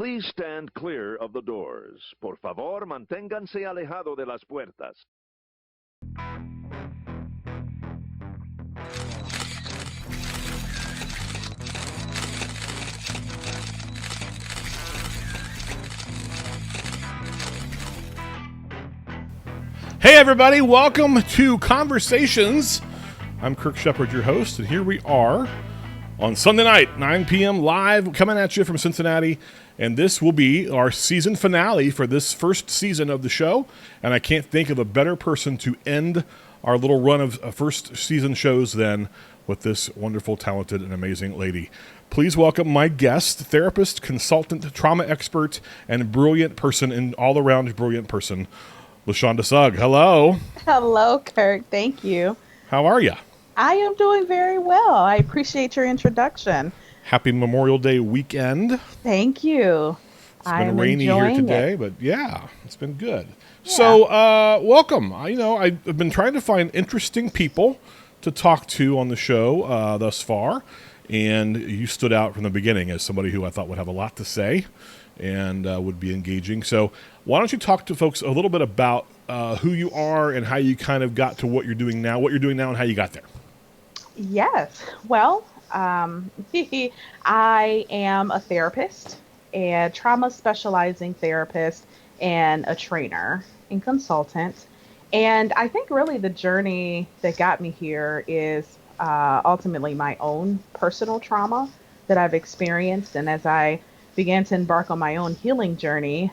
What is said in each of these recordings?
Please stand clear of the doors. Por favor, manténganse alejado de las puertas. Hey everybody, welcome to Conversations. I'm Kirk Shepard, your host, and here we are on Sunday night, 9 p.m. live, coming at you from Cincinnati, and this will be our season finale for this first season of the show, and I can't think of a better person to end our little run of first season shows than with this wonderful, talented, and amazing lady. Please welcome my guest, therapist, consultant, trauma expert, and brilliant person, and all-around brilliant person, Shanda Sugg. Hello. Hello, Kirk. Thank you. How are you? I am doing very well. I appreciate your introduction. Happy Memorial Day weekend. Thank you. It's been rainy here today, but yeah, it's been good. Yeah. So, welcome. I've been trying to find interesting people to talk to on the show thus far, and you stood out from the beginning as somebody who I thought would have a lot to say and would be engaging. So why don't you talk to folks a little bit about who you are and how you kind of got to what you're doing now and how you got there. Yes. Well, I am a therapist, a trauma specializing therapist, and a trainer and consultant. And I think really the journey that got me here is ultimately my own personal trauma that I've experienced. And as I began to embark on my own healing journey,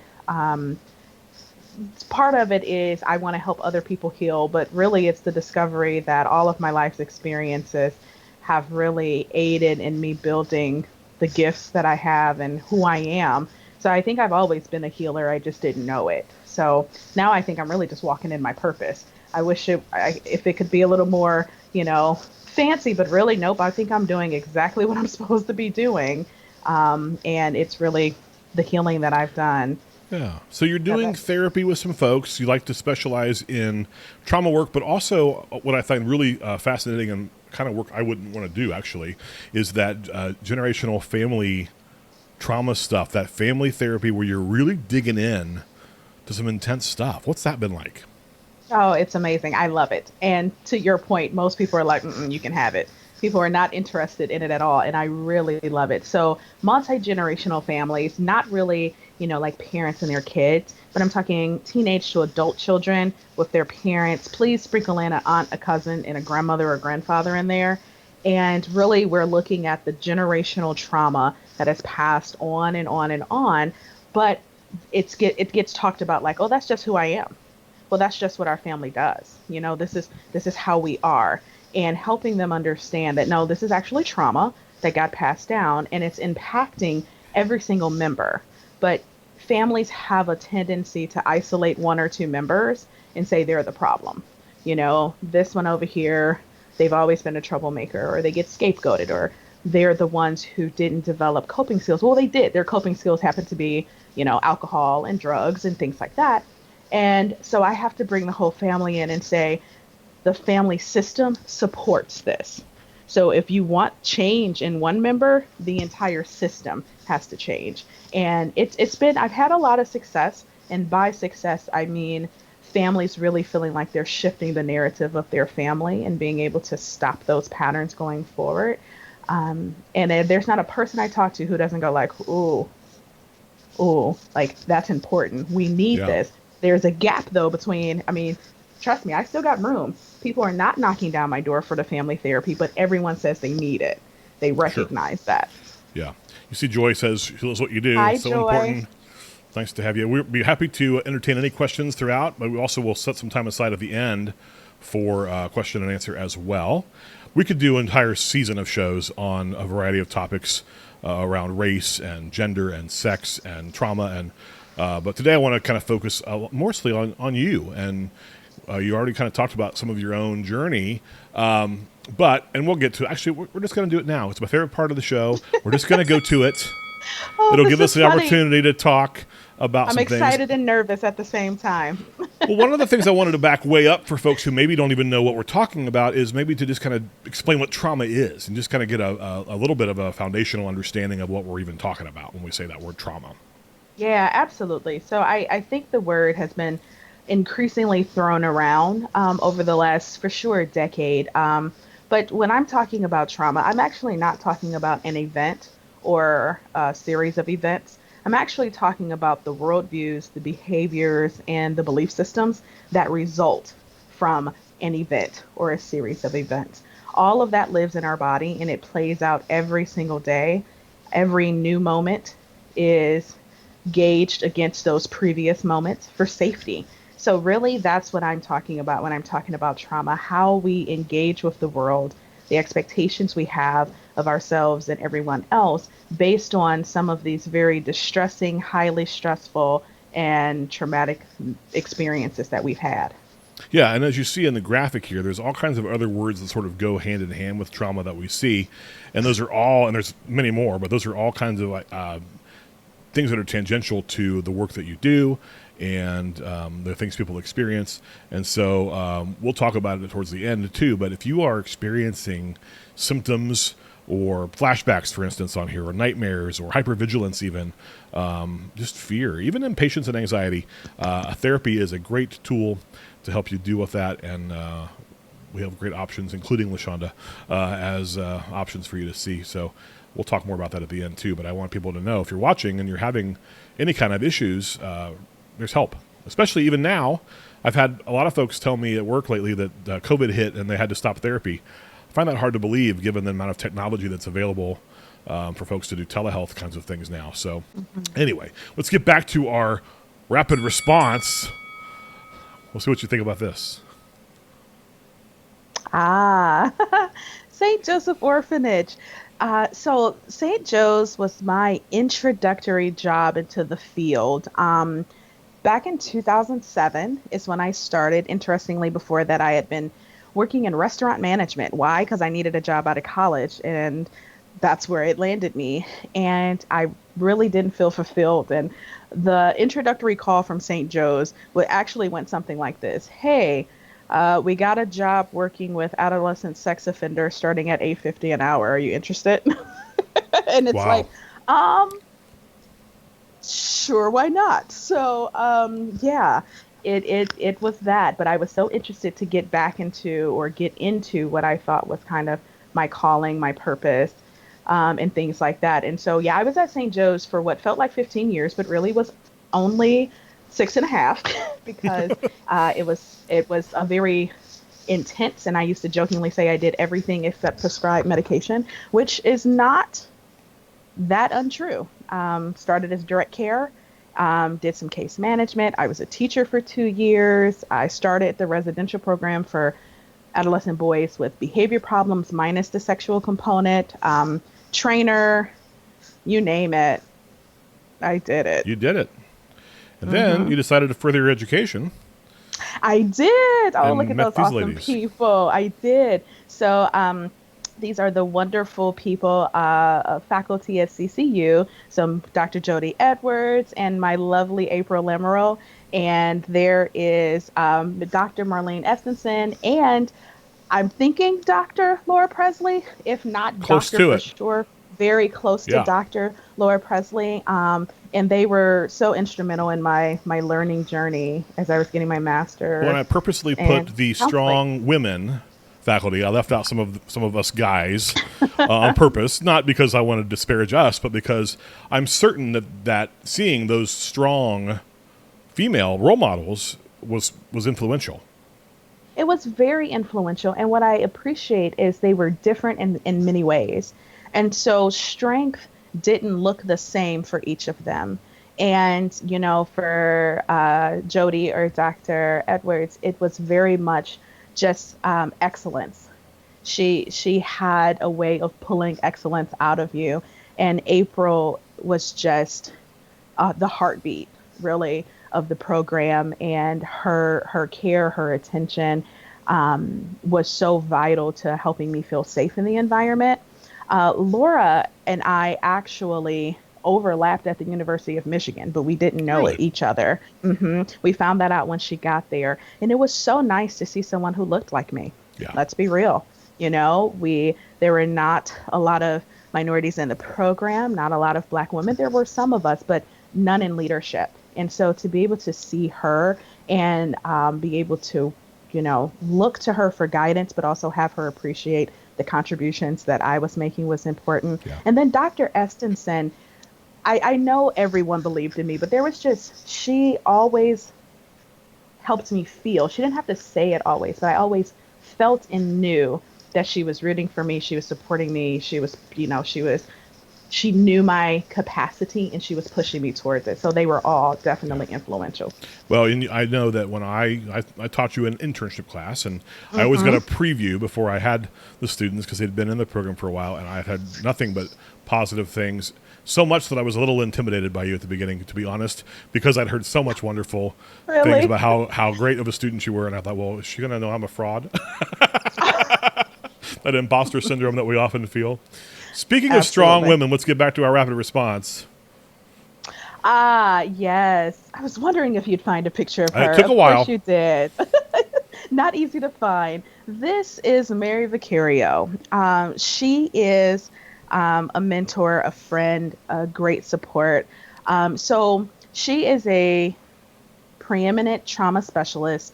part of it is I want to help other people heal, but really it's the discovery that all of my life's experiences have really aided in me building the gifts that I have and who I am. So I think I've always been a healer. I just didn't know it. So now I think I'm really just walking in my purpose. I wish if it could be a little more, fancy, but really, nope, I think I'm doing exactly what I'm supposed to be doing. And it's really the healing that I've done. Yeah. So you're doing therapy with some folks. You like to specialize in trauma work, but also what I find really fascinating and kind of work I wouldn't want to do actually is that generational family trauma stuff, that family therapy where you're really digging in to some intense stuff. What's that been like? Oh, it's amazing. I love it. And to your point, most people are like, you can have it. People are not interested in it at all. And I really love it. So multi-generational families, not really, like parents and their kids, but I'm talking teenage to adult children with their parents. Please sprinkle in an aunt, a cousin, and a grandmother or grandfather in there. And really, we're looking at the generational trauma that has passed on and on and on. But it gets talked about like, oh, that's just who I am. Well, that's just what our family does. This is how we are. And helping them understand that, no, this is actually trauma that got passed down and it's impacting every single member. But families have a tendency to isolate one or two members and say they're the problem. This one over here, they've always been a troublemaker, or they get scapegoated, or they're the ones who didn't develop coping skills. Well, they did. Their coping skills happen to be, alcohol and drugs and things like that. And so I have to bring the whole family in and say, the family system supports this. So if you want change in one member, the entire system has to change. And I've had a lot of success. And by success, I mean families really feeling like they're shifting the narrative of their family and being able to stop those patterns going forward. And there's not a person I talk to who doesn't go like, ooh, like that's important. We need this. There's a gap though between, trust me, I still got room. People are not knocking down my door for the family therapy, but everyone says they need it. They recognize that. Yeah. You see, Joy says here's what you do. Hi, it's so Joy. important. Nice to have you. We'll be happy to entertain any questions throughout, but we also will set some time aside at the end for question and answer as well. We could do an entire season of shows on a variety of topics around race and gender and sex and trauma. But today I want to kind of focus mostly on you. And you already kind of talked about some of your own journey. And we'll get to it. Actually, we're just going to do it now. It's my favorite part of the show. We're just going to go to it. It'll give us the opportunity to talk about some things. I'm excited and nervous at the same time. Well, one of the things I wanted to back way up for folks who maybe don't even know what we're talking about is maybe to just kind of explain what trauma is and just kind of get a little bit of a foundational understanding of what we're even talking about when we say that word trauma. Yeah, absolutely. So I think the word has been increasingly thrown around over the last, for sure, decade. But when I'm talking about trauma, I'm actually not talking about an event or a series of events. I'm actually talking about the worldviews, the behaviors, and the belief systems that result from an event or a series of events. All of that lives in our body and it plays out every single day. Every new moment is gauged against those previous moments for safety. So, really, that's what I'm talking about when I'm talking about trauma, how we engage with the world, the expectations we have of ourselves and everyone else based on some of these very distressing, highly stressful, and traumatic experiences that we've had. Yeah, and as you see in the graphic here, there's all kinds of other words that sort of go hand in hand with trauma that we see, and those are all, and there's many more, but those are all kinds of things that are tangential to the work that you do and the things people experience. And so we'll talk about it towards the end too. But if you are experiencing symptoms or flashbacks, for instance, on here, or nightmares or hypervigilance, even just fear, even impatience and anxiety, therapy is a great tool to help you deal with that. And we have great options, including LaShonda, as options for you to see. So we'll talk more about that at the end too. But I want people to know, if you're watching and you're having any kind of issues, there's help. Especially even now, I've had a lot of folks tell me at work lately that COVID hit and they had to stop therapy. I find that hard to believe given the amount of technology that's available for folks to do telehealth kinds of things now. So anyway, let's get back to our rapid response. We'll see what you think about this. Ah, St. Joseph Orphanage. So St. Joe's was my introductory job into the field. Back in 2007 is when I started. Interestingly, before that, I had been working in restaurant management. Why? Because I needed a job out of college, and that's where it landed me. And I really didn't feel fulfilled. And the introductory call from St. Joe's would actually went something like this: Hey, we got a job working with adolescent sex offenders starting at 8.50 an hour. Are you interested? And it's Wow. like, um, sure, why not? So, yeah, it was that. But I was so interested to get back into or get into what I thought was kind of my calling, my purpose, and things like that. And so, yeah, I was at St. Joe's for what felt like 15 years, but really was only 6.5 because it was a very intense, and I used to jokingly say I did everything except prescribe medication, which is not that untrue. Started as direct care, did some case management. I was a teacher for 2 years. I started the residential program for adolescent boys with behavior problems minus the sexual component. Trainer, you name it, I did it. You did it. And then you decided to further your education. I did. Oh, look And at met those these awesome ladies. people. I did. So, these are the wonderful people, faculty at CCU. So, Dr. Jody Edwards and my lovely April Lemereau. And there is Dr. Marlene Estenson. And I'm thinking Dr. Laura Presley, if not Close Doctor to for it. sure, very close to Yeah. Dr. Laura Presley. And they were so instrumental in my learning journey as I was getting my Well, and master's I purposely and put the counseling. strong women faculty. I left out some of us guys on purpose, not because I wanted to disparage us, but because I'm certain that seeing those strong female role models was influential. It was very influential. And what I appreciate is they were different in many ways. And so strength didn't look the same for each of them. And, for Jody or Dr. Edwards, it was very much just excellence. She had a way of pulling excellence out of you. And April was just the heartbeat, really, of the program, and her care, her attention was so vital to helping me feel safe in the environment. Laura and I actually overlapped at the University of Michigan, but we didn't know Really? each other. We found that out when she got there, and it was so nice to see someone who looked like me. Yeah. Let's be real. There were not a lot of minorities in the program, not a lot of Black women. There were some of us, but none in leadership. And so to be able to see her and be able to, look to her for guidance, but also have her appreciate the contributions that I was making was important. Yeah. And then Dr. Estenson, I know everyone believed in me, but she always helped me feel. She didn't have to say it always, but I always felt and knew that she was rooting for me. She was supporting me. She knew my capacity and she was pushing me towards it. So they were all definitely influential. Well, and I know that when I taught you an internship class, and I always got a preview before I had the students because they'd been in the program for a while, and I had nothing but positive things. So much that I was a little intimidated by you at the beginning, to be honest, because I'd heard so much wonderful things about how great of a student you were, and I thought, well, is she going to know I'm a fraud? That imposter syndrome that we often feel. Speaking of strong women, let's get back to our rapid response. Yes. I was wondering if you'd find a picture of her. It took a while. Of course you did. Not easy to find. This is Mary Vicario. She is a mentor, a friend, a great support. So she is a preeminent trauma specialist,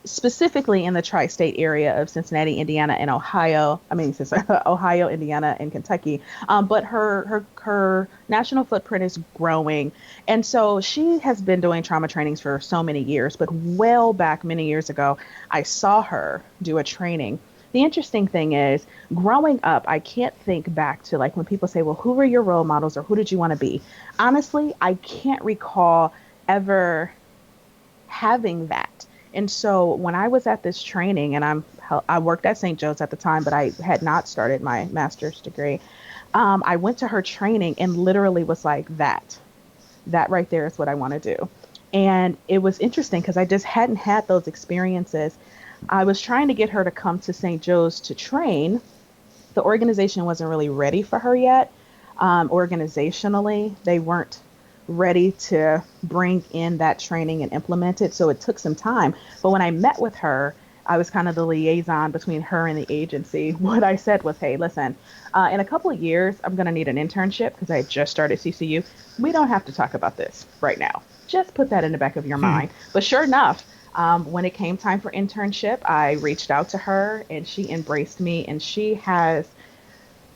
specifically in the tri-state area of Cincinnati, Indiana, and Ohio. Ohio, Indiana, and Kentucky. But her national footprint is growing. And so she has been doing trauma trainings for so many years. But well back many years ago, I saw her do a training. The interesting thing is, growing up, I can't think back to like when people say, well, who were your role models or who did you want to be? Honestly, I can't recall ever having that. And so when I was at this training, and I worked at St. Joe's at the time, but I had not started my master's degree. I went to her training and literally was like, that right there is what I want to do. And it was interesting because I just hadn't had those experiences. I was trying to get her to come to St. Joe's to train. The organization wasn't really ready for her yet. Organizationally, they weren't ready to bring in that training and implement it. So it took some time. But when I met with her, I was kind of the liaison between her and the agency. What I said was, hey, listen, in a couple of years, I'm going to need an internship because I just started CCU. We don't have to talk about this right now. Just put that in the back of your mind. But sure enough, when it came time for internship, I reached out to her and she embraced me, and she has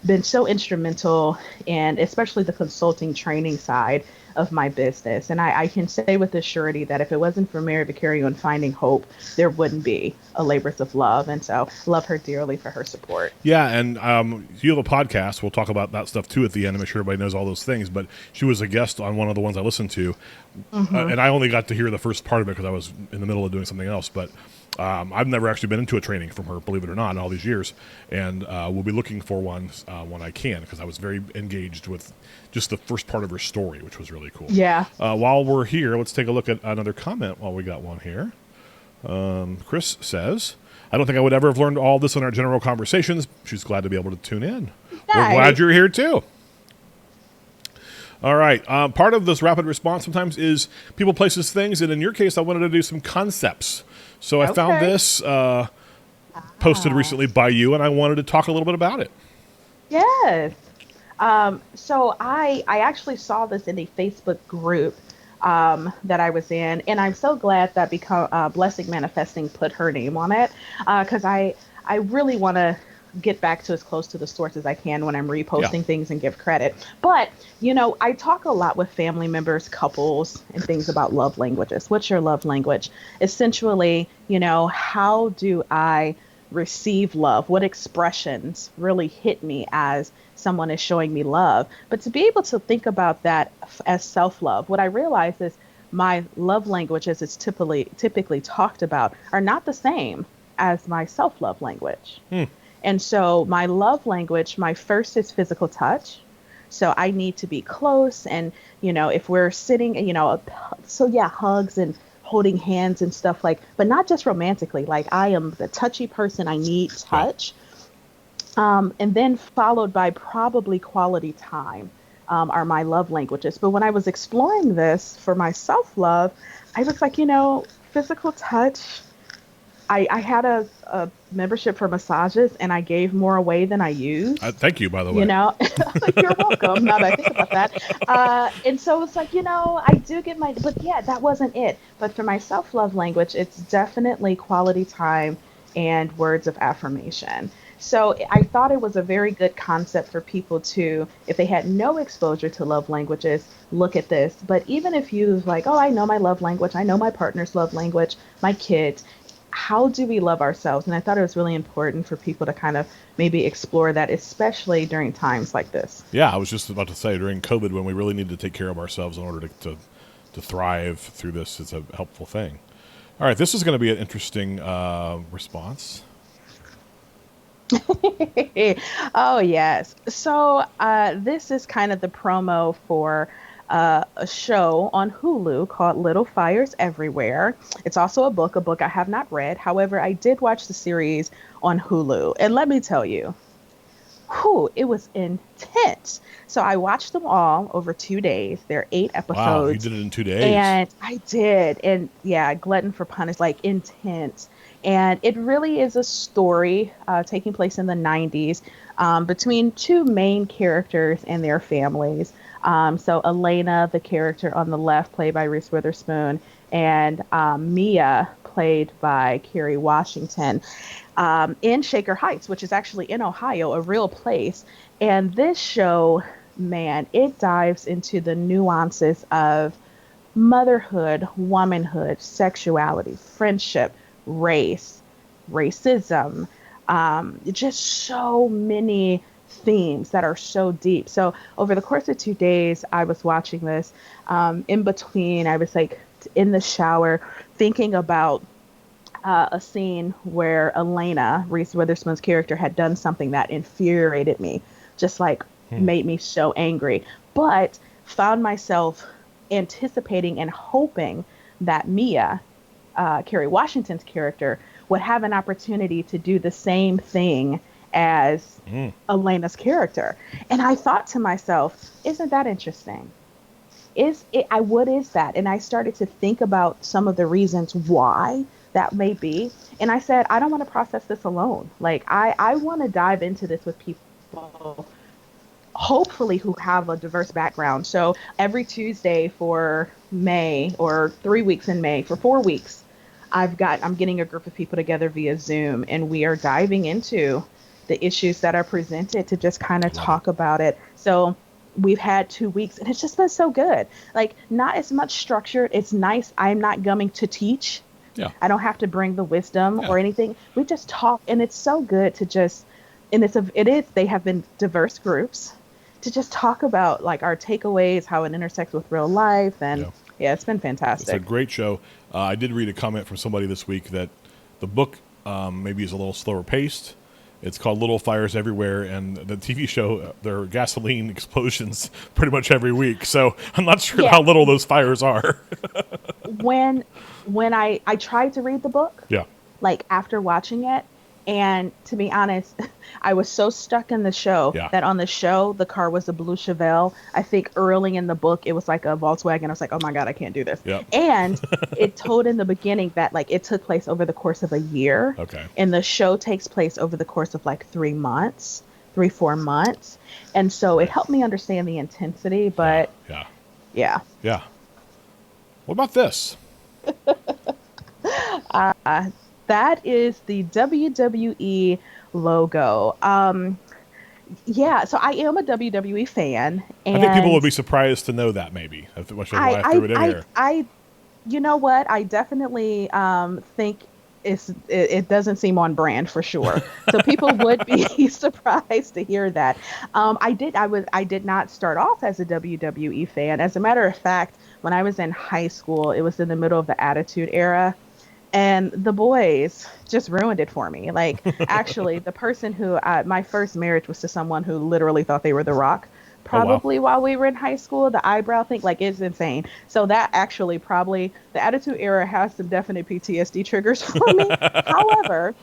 been so instrumental in especially the consulting training side of my business. And I can say with surety that if it wasn't for Mary Vicario and Finding Hope, there wouldn't be a Labors of Love. And so love her dearly for her support. Yeah, and you have a podcast. We'll talk about that stuff too at the end. I'm sure everybody knows all those things. But she was a guest on one of the ones I listened to. And I only got to hear the first part of it because I was in the middle of doing something else. But I've never actually been into a training from her, believe it or not, in all these years. And we'll be looking for one when I can, because I was very engaged with just the first part of her story, which was really cool. Yeah. While we're here, let's take a look at another comment while we got one here. Chris says, I don't think I would ever have learned all this in our general conversations. She's glad to be able to tune in. Nice. We're glad you're here, too. All right. Part of this rapid response sometimes is people, places, things. And in your case, I wanted to do some concepts. So I found this posted recently by you, and I wanted to talk a little bit about it. Yes. So I actually saw this in a Facebook group that I was in, and I'm so glad that Blessing Manifesting put her name on it, because I really want to get back to as close to the source as I can when I'm reposting things and give credit. But, I talk a lot with family members, couples, and things about love languages. What's your love language? Essentially, how do I receive love? What expressions really hit me as someone is showing me love? But to be able to think about that as self-love, what I realize is my love language, as it's typically talked about, are not the same as my self-love language. And so my love language, my first is physical touch. So I need to be close. And, if we're sitting, hugs and holding hands and stuff but not just romantically. Like, I am the touchy person. I need touch. And then followed by probably quality time are my love languages. But when I was exploring this for my self-love, I was like, physical touch, I had a membership for massages, and I gave more away than I used. Thank you, by the You way. know, you're welcome. Now that I think about that, and so it's like, I do get my, but yeah, that wasn't it. But for my self love language, it's definitely quality time and words of affirmation. So I thought it was a very good concept for people to, if they had no exposure to love languages, look at this. But even if you like, oh, I know my love language, I know my partner's love language, my kids, how do we love ourselves? And I thought it was really important for people to kind of maybe explore that, especially during times like this. Yeah, I was just about to say during COVID when we really need to take care of ourselves in order to thrive through this, it's a helpful thing. All right, this is going to be an interesting response. Oh, yes. So this is kind of the promo for a show on Hulu called Little Fires Everywhere. It's also a book I have not read. However, I did watch the series on Hulu. And let me tell you, whew, it was intense. So I watched them all over 2 days. There are 8 Wow, you episodes. did it in 2 days. And I did. And yeah, glutton for punish, like intense. And it really is a story taking place in the 90s between two main characters and their families. So Elena, the character on the left, played by Reese Witherspoon, and Mia, played by Kerry Washington, in Shaker Heights, which is actually in Ohio, a real place. And this show, man, it dives into the nuances of motherhood, womanhood, sexuality, friendship, race, racism, just so many themes that are so deep. So over the course of 2 days, I was watching this. In between, I was like in the shower thinking about a scene where Elena, Reese Witherspoon's character, had done something that infuriated me, just like made me so angry, but found myself anticipating and hoping that Mia, Kerry Washington's character, would have an opportunity to do the same thing as Elena's character. And I thought to myself, isn't that interesting? What is that? And I started to think about some of the reasons why that may be. And I said, I don't want to process this alone. Like, I want to dive into this with people, hopefully, who have a diverse background. So every Tuesday for May, or 3 weeks in May, for 4 weeks, I'm getting a group of people together via Zoom, and we are diving into the issues that are presented to just kind of talk about it. So we've had 2 weeks, and it's just been so good. Like, not as much structured. It's nice. I'm not coming to teach. Yeah. I don't have to bring the wisdom or anything. We just talk, and it's so good to just, and they have been diverse groups to just talk about like our takeaways, how it intersects with real life. And yeah, it's been fantastic. It's a great show. I did read a comment from somebody this week that the book maybe is a little slower paced. It's called Little Fires Everywhere, and the TV show, there are gasoline explosions pretty much every week. So I'm not sure how little those fires are. when I tried to read the book, like after watching it, and to be honest, I was so stuck in the show that on the show, the car was a blue Chevelle. I think early in the book, it was like a Volkswagen. I was like, oh my God, I can't do this. And it told in the beginning that like it took place over the course of a year. Okay. And the show takes place over the course of like 4 months. And so it helped me understand the intensity, but yeah. What about this? That is the WWE logo. So I am a WWE fan. And I think people would be surprised to know that, maybe. I threw it in here. You know what? I definitely think it doesn't seem on brand for sure. So people would be surprised to hear that. I did not start off as a WWE fan. As a matter of fact, when I was in high school, it was in the middle of the Attitude Era. And the boys just ruined it for me. Like, actually, the person who, my first marriage was to someone who literally thought they were The Rock. Probably while we were in high school, the eyebrow thing, like, it's insane. So that actually probably, the Attitude Era has some definite PTSD triggers for me. However,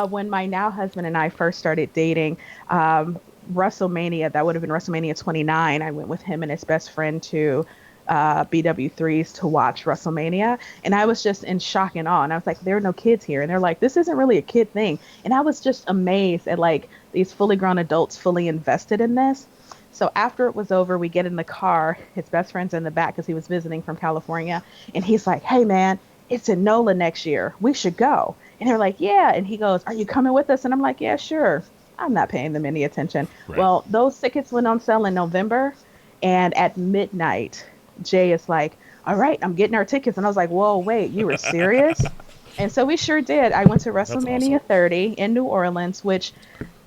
when my now husband and I first started dating, WrestleMania, that would have been WrestleMania 29, I went with him and his best friend to BW3s to watch WrestleMania. And I was just in shock and awe. And I was like, there are no kids here. And they're like, this isn't really a kid thing. And I was just amazed at like these fully grown adults fully invested in this. So after it was over, we get in the car. His best friend's in the back because he was visiting from California. And he's like, hey, man, it's in NOLA next year. We should go. And they're like, yeah. And he goes, are you coming with us? And I'm like, yeah, sure. I'm not paying them any attention. Right. Well, those tickets went on sale in November. And at midnight, Jay is like, all right, I'm getting our tickets. And I was like, whoa, wait, you were serious? And so we sure did. I went to WrestleMania 30 in New Orleans, which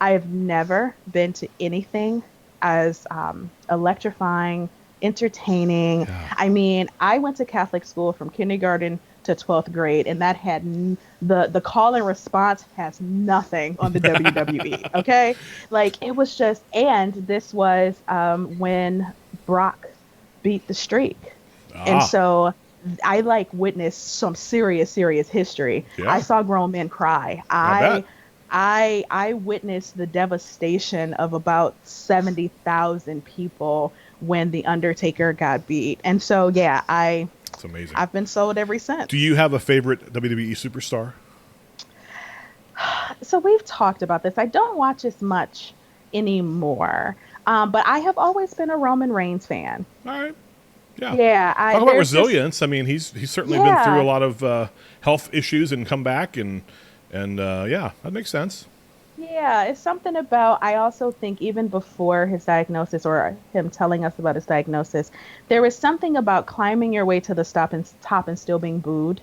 I have never been to anything as electrifying, entertaining. Yeah. I mean, I went to Catholic school from kindergarten to 12th grade, and that had the call and response has nothing on the WWE. Okay, like it was just, and this was when Brock beat the streak, and so I like witnessed some serious history. Yeah. I saw grown men cry. I witnessed the devastation of about 70,000 people when The Undertaker got beat. And so, yeah, it's amazing. I've been sold ever since. Do you have a favorite WWE superstar? So we've talked about this. I don't watch as much anymore, but I have always been a Roman Reigns fan. All right. Yeah. Yeah. Talk about resilience. I mean, he's certainly been through a lot of health issues and come back, and yeah, that makes sense. Yeah, it's something about, I also think even before his diagnosis or him telling us about his diagnosis, there was something about climbing your way to the top and still being booed.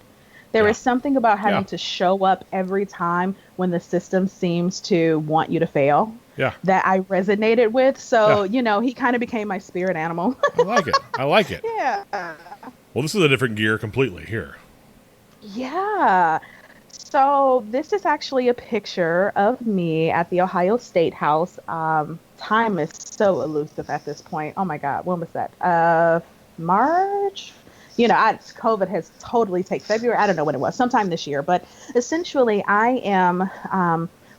There is something about having to show up every time when the system seems to want you to fail. Yeah. That I resonated with. So, you know, he kind of became my spirit animal. I like it. I like it. Yeah. Well, this is a different gear completely here. Yeah. So this is actually a picture of me at the Ohio State House. Time is so elusive at this point. Oh my God, when was that? March? You know, COVID has totally taken February. I don't know when it was, sometime this year. But essentially, I am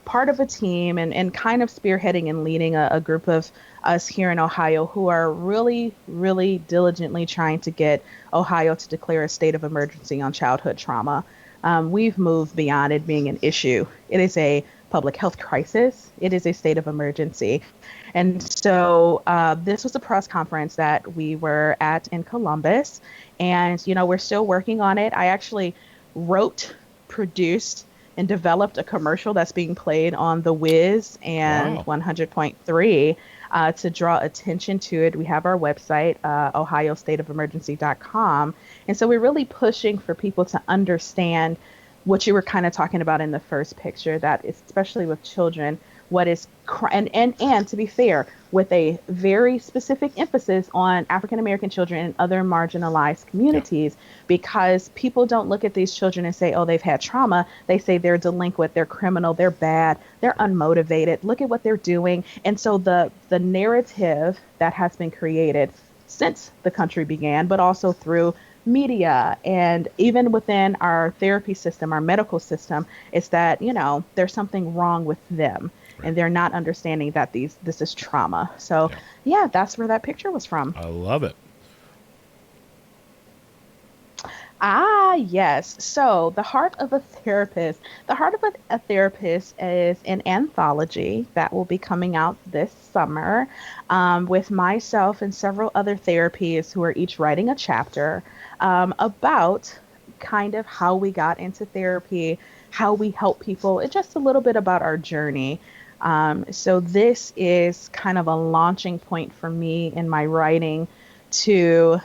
part of a team and kind of spearheading and leading a group of us here in Ohio who are really, really diligently trying to get Ohio to declare a state of emergency on childhood trauma. We've moved beyond it being an issue. It is a public health crisis. It is a state of emergency. And so this was a press conference that we were at in Columbus. And, you know, we're still working on it. I actually wrote, produced, and developed a commercial that's being played on The Wiz and 100.3 to draw attention to it. We have our website, ohiostateofemergency.com. And so we're really pushing for people to understand what you were kind of talking about in the first picture, that especially with children, what is, and to be fair, with a very specific emphasis on African American children and other marginalized communities, because people don't look at these children and say, oh, they've had trauma. They say they're delinquent, they're criminal, they're bad, they're unmotivated. Look at what they're doing. And so the narrative that has been created since the country began, but also through media and even within our therapy system, our medical system, is that, you know, there's something wrong with them. Right. And they're not understanding that this is trauma. So, yeah, that's where that picture was from. I love it. Ah, yes. So The Heart of a Therapist. The Heart of a Therapist is an anthology that will be coming out this summer with myself and several other therapists who are each writing a chapter about kind of how we got into therapy, how we help people, and just a little bit about our journey. So this is kind of a launching point for me in my writing to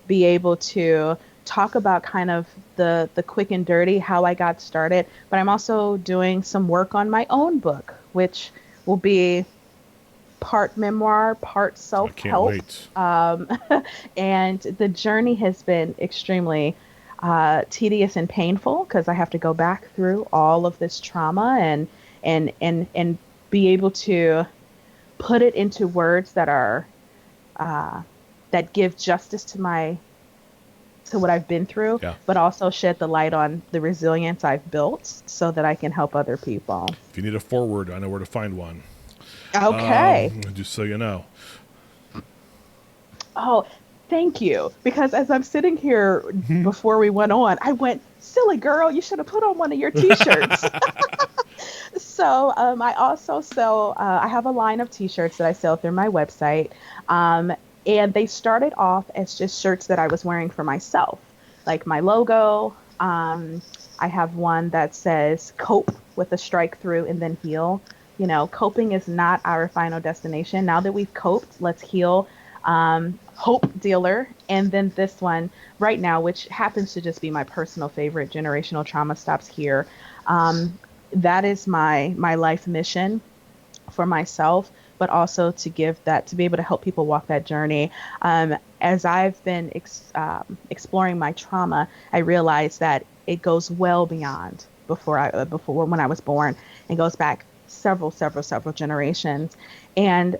be able to talk about kind of the quick and dirty, how I got started. But I'm also doing some work on my own book, which will be part memoir, part self-help. I can't wait. And the journey has been extremely tedious and painful because I have to go back through all of this trauma and be able to put it into words that are that give justice to what I've been through, but also shed the light on the resilience I've built so that I can help other people. If you need a foreword, I know where to find one. Okay. Just so you know. Oh, Thank you. Because as I'm sitting here before we went on, I went, silly girl, you should have put on one of your T-shirts. So I also sell, I have a line of T-shirts that I sell through my website. Um, and they started off as just shirts that I was wearing for myself, like my logo. I have one that says cope with a strike through and then heal. You know, coping is not our final destination. Now that we've coped, let's heal. Hope dealer. And then this one right now, which happens to just be my personal favorite, generational trauma stops here. That is my life mission for myself, but also to give that, to be able to help people walk that journey. As I've been exploring my trauma, I realized that it goes well beyond before when I was born. It goes back several generations, and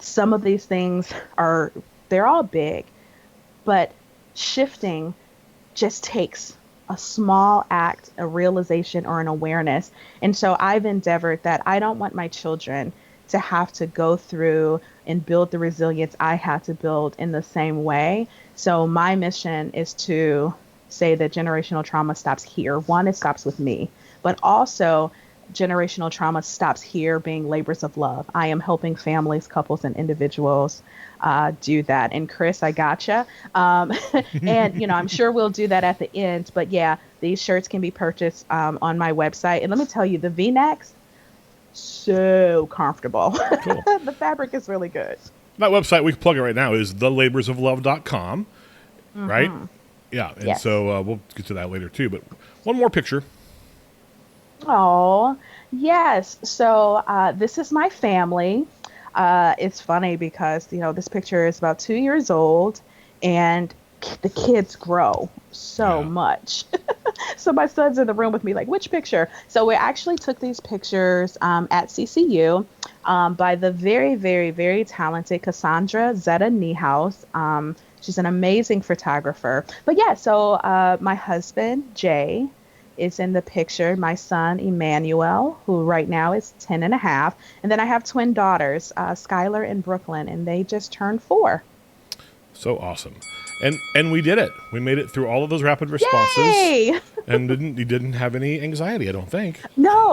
some of these things they're all big, but shifting just takes a small act, a realization, or an awareness. And so I've endeavored that I don't want my children to have to go through and build the resilience I had to build in the same way. So my mission is to say that generational trauma stops here. One, it stops with me, but also generational trauma stops here being labors of love. I am helping families, couples, and individuals do that. And Chris, I gotcha. And, I'm sure we'll do that at the end. But yeah, these shirts can be purchased on my website. And let me tell you, the V-necks, so comfortable. Cool. The fabric is really good. That website, we can plug it right now, is thelaborsoflove.com, right? Yeah, and yes. So we'll get to that later too. But one more picture. Oh, yes. So this is my family. It's funny because, this picture is about 2 years old and the kids grow so much. So my son's in the room with me like, which picture? So we actually took these pictures at CCU by the very, very, very talented Cassandra Zeta Niehaus. She's an amazing photographer. But yeah, so my husband, Jay, is in the picture. My son, Emmanuel, who right now is 10 and a half. And then I have twin daughters, Skylar and Brooklyn, and they just turned 4. So awesome. And we did it. We made it through all of those rapid responses. Yay! And you didn't have any anxiety, I don't think. No.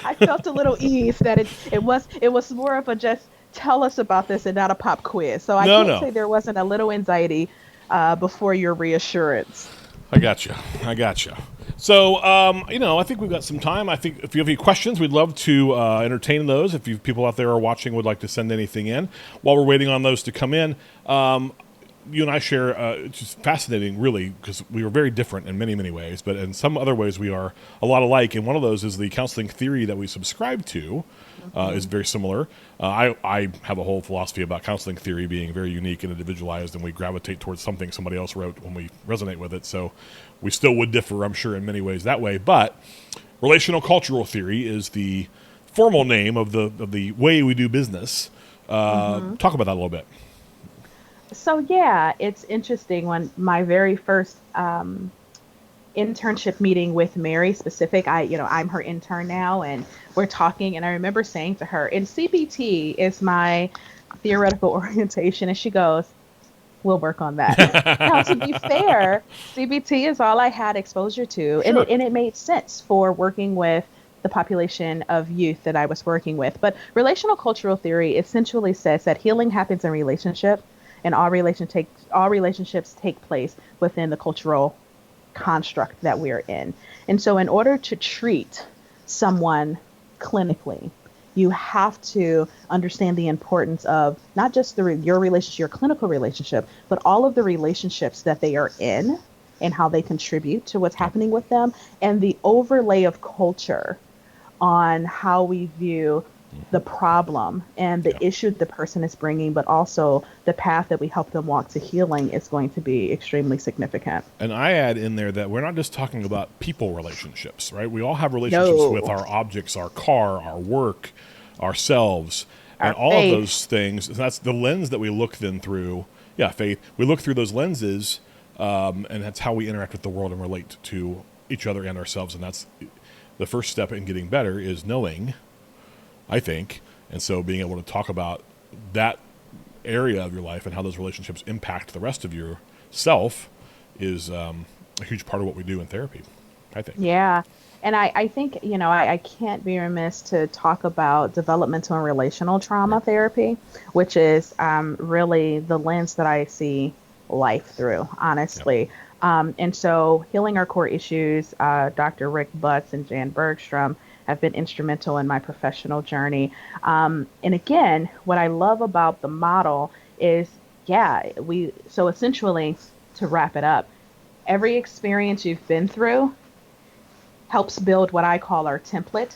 I felt a little ease that it was more of a just tell us about this and not a pop quiz. So I can't say there wasn't a little anxiety before your reassurance. I gotcha. So, I think we've got some time. I think if you have any questions, we'd love to entertain those. If people out there are watching would like to send anything in. While we're waiting on those to come in, you and I share, it's just fascinating, really, because we are very different in many, many ways, but in some other ways we are a lot alike, and one of those is the counseling theory that we subscribe to is very similar. I have a whole philosophy about counseling theory being very unique and individualized, and we gravitate towards something somebody else wrote when we resonate with it, so we still would differ, I'm sure, in many ways that way, but relational cultural theory is the formal name of the way we do business. Talk about that a little bit. So yeah, it's interesting. When my very first internship meeting with Mary specific, I'm her intern now, and we're talking, and I remember saying to her, and CBT is my theoretical orientation, and she goes, we'll work on that. Now, to be fair, CBT is all I had exposure to, and it made sense for working with the population of youth that I was working with. But relational cultural theory essentially says that healing happens in relationship, and all relationships take place within the cultural construct that we're in. And so in order to treat someone clinically, you have to understand the importance of not just your relationship, your clinical relationship, but all of the relationships that they are in and how they contribute to what's happening with them, and the overlay of culture on how we view the problem and the issue the person is bringing, but also the path that we help them walk to healing is going to be extremely significant. And I add in there that we're not just talking about people relationships, right? We all have relationships with our objects, our car, our work, ourselves, and all of those things. And that's the lens that we look then through. Yeah, faith. We look through those lenses, and that's how we interact with the world and relate to each other and ourselves. And that's the first step in getting better is knowing, I think, and so being able to talk about that area of your life and how those relationships impact the rest of yourself is a huge part of what we do in therapy, I think. Yeah. And I think, I can't be remiss to talk about developmental and relational trauma therapy, which is really the lens that I see life through, honestly. And so Healing Our Core Issues, Dr. Rick Butts and Jan Bergstrom have been instrumental in my professional journey. And again, what I love about the model is, so essentially, to wrap it up, every experience you've been through helps build what I call our template.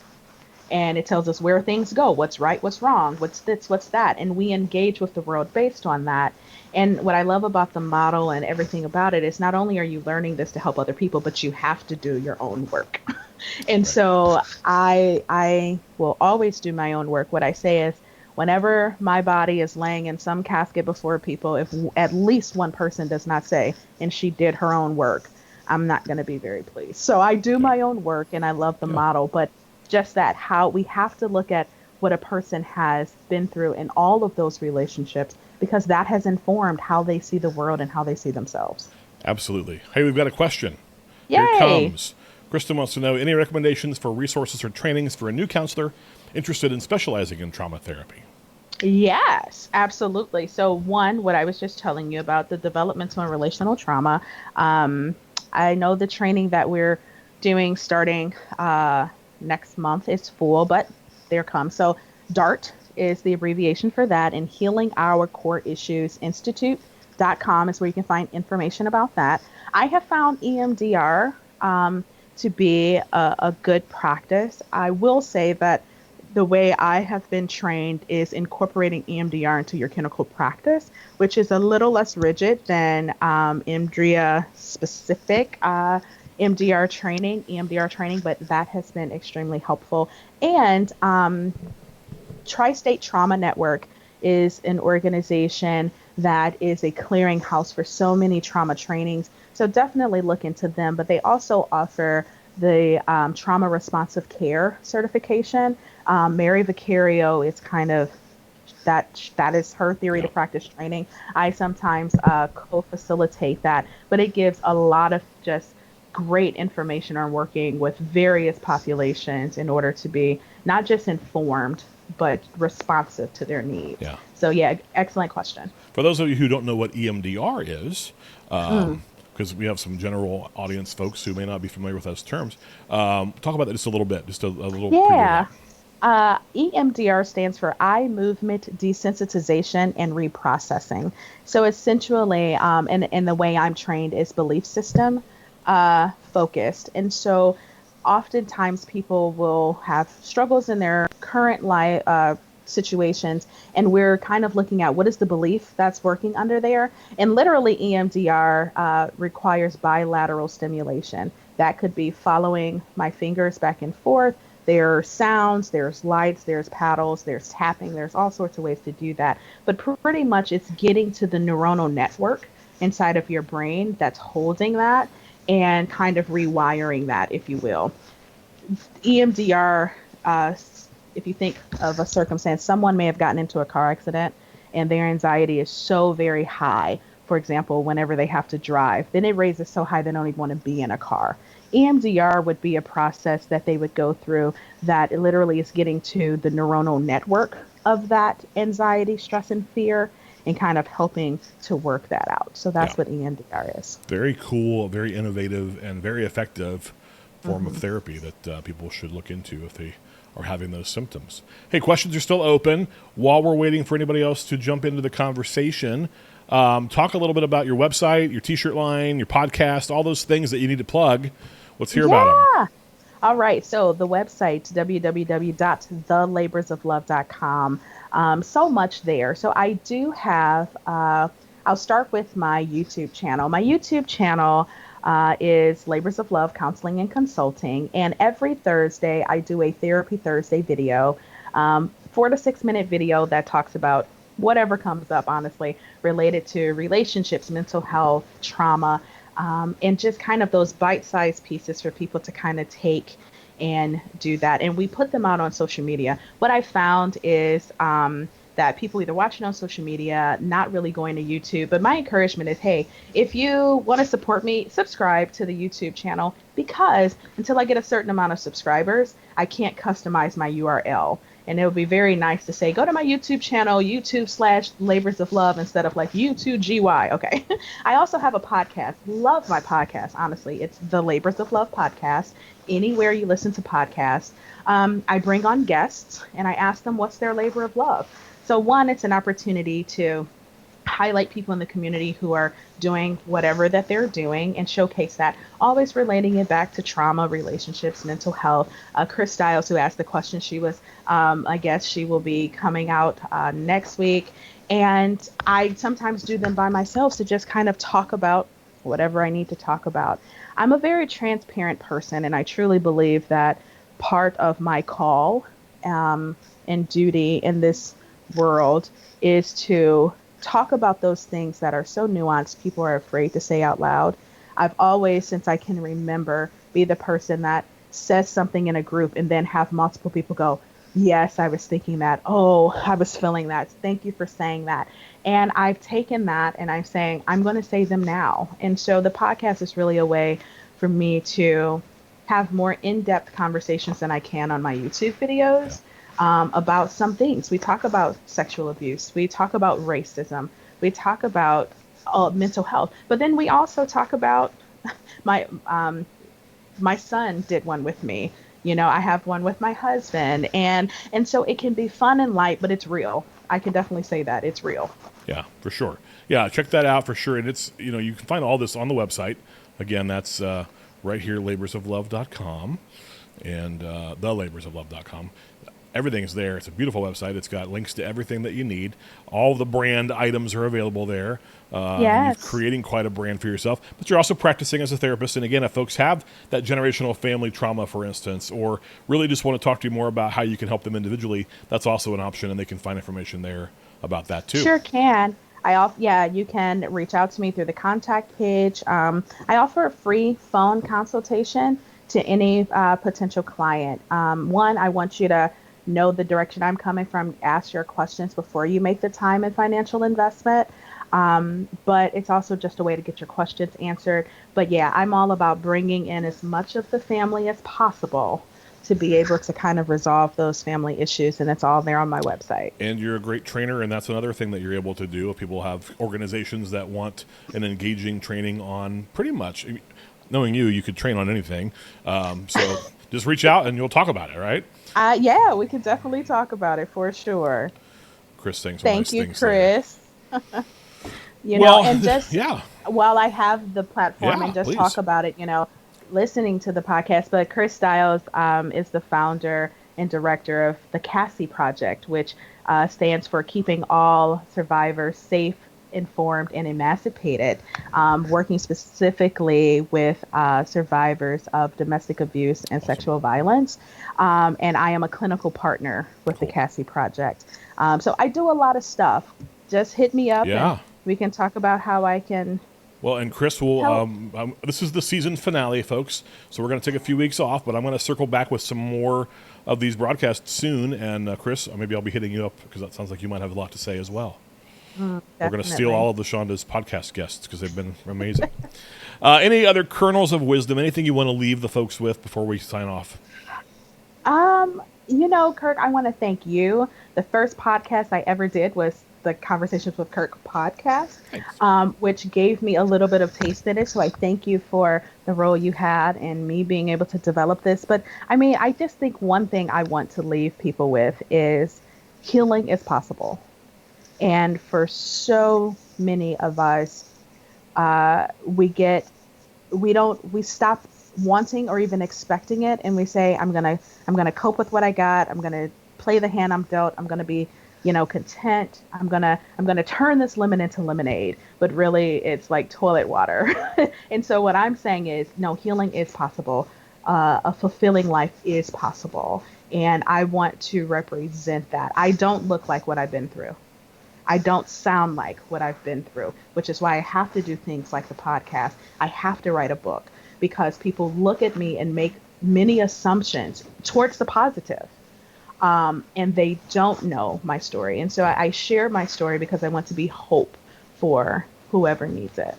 And it tells us where things go, what's right, what's wrong, what's this, what's that. And we engage with the world based on that. And what I love about the model and everything about it is not only are you learning this to help other people, but you have to do your own work. And so I will always do my own work. What I say is, whenever my body is laying in some casket before people, if at least one person does not say, and she did her own work, I'm not going to be very pleased. So I do my own work, and I love the model, but just that, how we have to look at what a person has been through in all of those relationships, because that has informed how they see the world and how they see themselves. Absolutely. Hey, we've got a question. Yay! Here it comes. Kristen wants to know, any recommendations for resources or trainings for a new counselor interested in specializing in trauma therapy? Yes, absolutely. So one, what I was just telling you about, the developmental and relational trauma, I know the training that we're doing starting next month is full, but there comes. So DART is the abbreviation for that, and Healing Our Core Issues Institute.com is where you can find information about that. I have found EMDR to be a good practice. I will say that the way I have been trained is incorporating EMDR into your clinical practice, which is a little less rigid than EMDR specific EMDR training, but that has been extremely helpful. And Tri-State Trauma Network is an organization that is a clearinghouse for so many trauma trainings. So definitely look into them, but they also offer the trauma responsive care certification. Mary Vicario is kind of that is her theory to practice training. I sometimes co-facilitate that, but it gives a lot of just great information on working with various populations in order to be not just informed, but responsive to their needs. Yeah. So yeah, excellent question. For those of you who don't know what EMDR is, because we have some general audience folks who may not be familiar with those terms, talk about that just a little bit, just a little. Yeah. EMDR stands for Eye Movement Desensitization and Reprocessing. So essentially, and the way I'm trained is belief system focused. And so oftentimes people will have struggles in their current life situations, and we're kind of looking at what is the belief that's working under there. And literally EMDR requires bilateral stimulation. That could be following my fingers back and forth. There's sounds, there's lights, there's paddles, there's tapping, there's all sorts of ways to do that. But pretty much it's getting to the neuronal network inside of your brain that's holding that and kind of rewiring that, if you will. EMDR, if you think of a circumstance, someone may have gotten into a car accident and their anxiety is so very high, for example, whenever they have to drive, then it raises so high they don't even want to be in a car. EMDR would be a process that they would go through that literally is getting to the neuronal network of that anxiety, stress, and fear, and kind of helping to work that out. So that's what EMDR is. Very cool, very innovative, and very effective form of therapy that people should look into if they are having those symptoms. Hey, questions are still open. While we're waiting for anybody else to jump into the conversation, talk a little bit about your website, your T-shirt line, your podcast, all those things that you need to plug. Let's hear about them. All right. So the website, www.thelaborsoflove.com. So much there. So I do have, I'll start with my YouTube channel. My YouTube channel is Labors of Love Counseling and Consulting. And every Thursday, I do a Therapy Thursday video, 4 to 6 minute video that talks about whatever comes up, honestly, related to relationships, mental health, trauma, and just kind of those bite-sized pieces for people to kind of take and do that. And we put them out on social media. What I found is that people either watching on social media, not really going to YouTube. But my encouragement is, hey, if you want to support me, subscribe to the YouTube channel, because until I get a certain amount of subscribers, I can't customize my URL. And it would be very nice to say, go to my YouTube channel, YouTube/Labors of Love, instead of like YouTube GY. Okay. I also have a podcast. Love my podcast, honestly. It's the Labors of Love podcast. Anywhere you listen to podcasts, I bring on guests and I ask them what's their labor of love. So one, it's an opportunity to highlight people in the community who are doing whatever that they're doing and showcase that, always relating it back to trauma, relationships, mental health. Chris Stiles, who asked the question, she was, I guess she will be coming out next week. And I sometimes do them by myself to just kind of talk about whatever I need to talk about. I'm a very transparent person, and I truly believe that part of my call and duty in this world is to talk about those things that are so nuanced people are afraid to say out loud. I've always, since I can remember, be the person that says something in a group and then have multiple people go, yes, I was thinking that. Oh, I was feeling that. Thank you for saying that. And I've taken that and I'm saying, I'm going to say them now. And so the podcast is really a way for me to have more in-depth conversations than I can on my YouTube videos. About some things. We talk about sexual abuse. We talk about racism. We talk about mental health. But then we also talk about my son did one with me. You know, I have one with my husband, and so it can be fun and light, but it's real. I can definitely say that it's real. Yeah, for sure. Yeah, check that out for sure. And it's, you know, you can find all this on the website. Again, that's right here, laborsoflove.com and thelaborsoflove.com. Everything's there. It's a beautiful website. It's got links to everything that you need. All the brand items are available there. Yes. You're creating quite a brand for yourself, but you're also practicing as a therapist. And again, if folks have that generational family trauma, for instance, or really just want to talk to you more about how you can help them individually, that's also an option, and they can find information there about that too. Sure can. You can reach out to me through the contact page. I offer a free phone consultation to any potential client. One, I want you to know the direction I'm coming from, ask your questions before you make the time and financial investment. But it's also just a way to get your questions answered. But yeah, I'm all about bringing in as much of the family as possible to be able to kind of resolve those family issues. And it's all there on my website. And you're a great trainer, and that's another thing that you're able to do. If people have organizations that want an engaging training on pretty much, knowing you could train on anything. So just reach out and you'll talk about it, right? Yeah, we can definitely talk about it for sure. Chris, thanks. Thank you, Chris. And just while I have the platform and just please talk about it, listening to the podcast, but Chris Stiles is the founder and director of the Cassie Project, which stands for Keeping All Survivors Safe, Informed, and Emancipated, working specifically with survivors of domestic abuse and sexual violence. And I am a clinical partner with the Cassie Project. So I do a lot of stuff. Just hit me up and we can talk about how I can. Well, and Chris will, this is the season finale, folks, so we're going to take a few weeks off, but I'm going to circle back with some more of these broadcasts soon. And Chris, maybe I'll be hitting you up because that sounds like you might have a lot to say as well. We're going to steal all of the Shanda's podcast guests because they've been amazing. Any other kernels of wisdom, anything you want to leave the folks with before we sign off? Kirk, I want to thank you. The first podcast I ever did was the Conversations with Kirk podcast, which gave me a little bit of taste in it. So I thank you for the role you had in me being able to develop this. But I just think one thing I want to leave people with is healing is possible. And for so many of us, we stop wanting or even expecting it, and we say, I'm gonna cope with what I got. I'm gonna play the hand I'm dealt. I'm gonna be, content. I'm gonna turn this lemon into lemonade. But really, it's like toilet water. And so what I'm saying is, no, healing is possible. A fulfilling life is possible, and I want to represent that. I don't look like what I've been through. I don't sound like what I've been through, which is why I have to do things like the podcast. I have to write a book because people look at me and make many assumptions towards the positive. and they don't know my story. And so I share my story because I want to be hope for whoever needs it.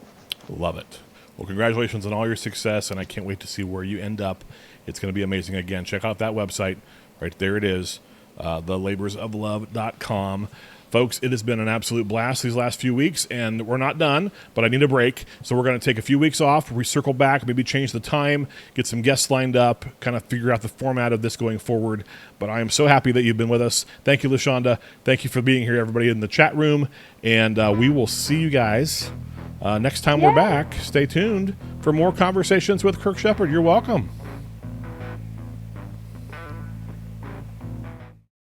Love it. Well, congratulations on all your success, and I can't wait to see where you end up. It's going to be amazing. Again, check out that website. Right there it is, thelaborsoflove.com. Folks, it has been an absolute blast these last few weeks, and we're not done, but I need a break. So we're going to take a few weeks off. We circle back, maybe change the time, get some guests lined up, kind of figure out the format of this going forward. But I am so happy that you've been with us. Thank you, LaShonda. Thank you for being here, everybody in the chat room. And we will see you guys next time we're back. Stay tuned for more conversations with Kirk Shepard. You're welcome.